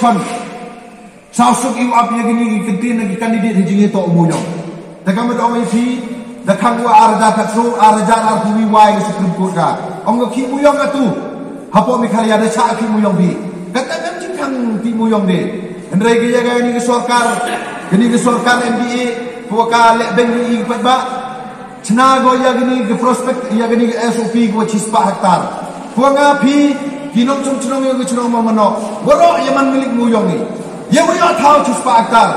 chon sao suk iu ap ye gini kentin lagi kandidat hijing itu umuyong takam do ong fi da khang wa arda katru arja ar puwi wai supreme court ka ong go ki muyong atu hapo mi khaliya da cha ki muyong bi kata kan jing khang ki muyong de ndrai ge jaga ni sarkar MDA ko ka le beng ni pat ba chna go ya gini ge prospect ya gini SOP go chispa hektar ko nga phi kinong chung chung yo ge chung ma mano goro yaman milik muyong ni ye mo yo thao chispa hektar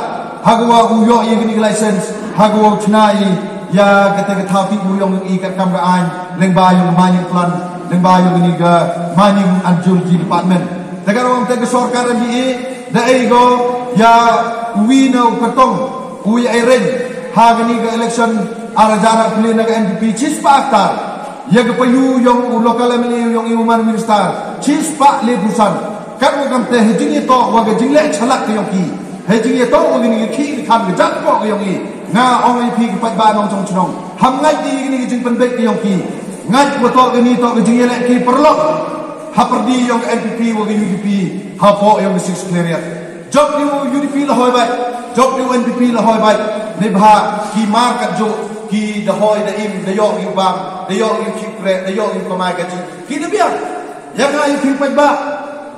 hagwa u yo ye gini license hagwa chna i ya kata ke thao pi muyong i ka kam ga an leng ba yo ma ni plan leng ba yo gini ga mining and geology department daga rom te ge sarkar MDA da ai go ya we know katong we iren hagani ga election arajara pili naga MPP chispa aktar yag payu yung local MLA yung iuman minister chispa le busan kan wagam te hejing ito waga jingle chalak yung ki hejing ito wagini ki kan jak ko yung i nga ong ip ki pat ba nong chong chong ham ngai di gini jing penbek yung ki ngai ko to gini to jingle ki perlo haperdi yung MPP wagini UDP hapo yung 6 clear job ni UDP la hoy bai job ni NPP la hoy bai ni bha ki mar kat jo ki da hoy da im da yo yu bang da yo yu kipre da yo yu kamai ka ji ki da bia yang ai ki pat ba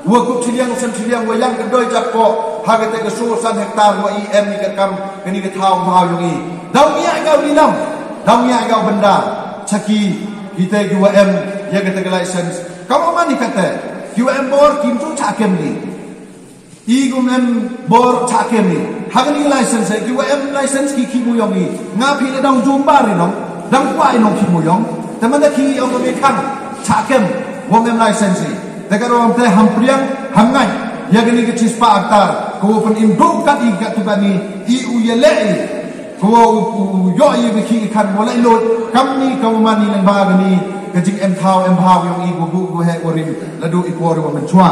wo ku chiliang san chiliang wo yang ka doi jak ko ha ga te ka so san hektar wo em ni ka kam ka ni ka thau ma yu ni dau ni ai ga ni nam dau ni ai ga benda chaki kita QM ya ka te ka license kamu mani kata QM bor kim tu chakem ni igum bor chakem ni hagani license QM license ki muyong ni nga phi le dang jum ba ri no dang kwai no ki muyong taman da ki ong me khang chakem wong license da ka rom te hampriang hangai yagani ki chispa aktar ko pen imbu kat I kat tu bani I u ye le ko yo ye ki kan mo lai lot kam ni ka mani lang ba gani ka jing em thau yong I bu he orim ladu I ko ro man chwa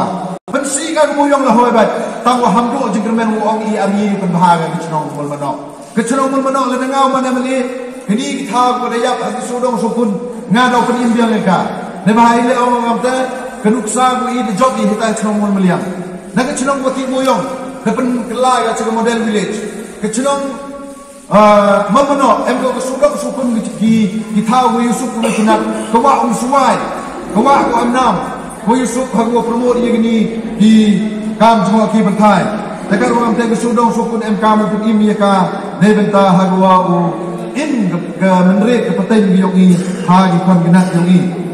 pen si ka muyong la hoi bat tang wa ham do jing kermen wo ong I ami pen bahaga ki chnong mol mano ke chnong mol mano le ngau man amli kini ki thau ko da yap ha su dong su kun nga do pen imbiang le ka ne bahai le ong ngam ta kenuk sa ko I de job I hita chnong mol meliang na ke chnong ko ti muyong ke pen kelai ka cha model village ke chnong mol mano em ko su dong su kun ki thau ko yusuf ko tunat ko wa suwai ko wa ko amnam ko yusuf hagwa promote ye gini di kam jua ki bantai takar wam te su dong su kun em kam pun im ye ka ne benta hagwa u in ga menre ke patai yong I ha gi kon ginat yong I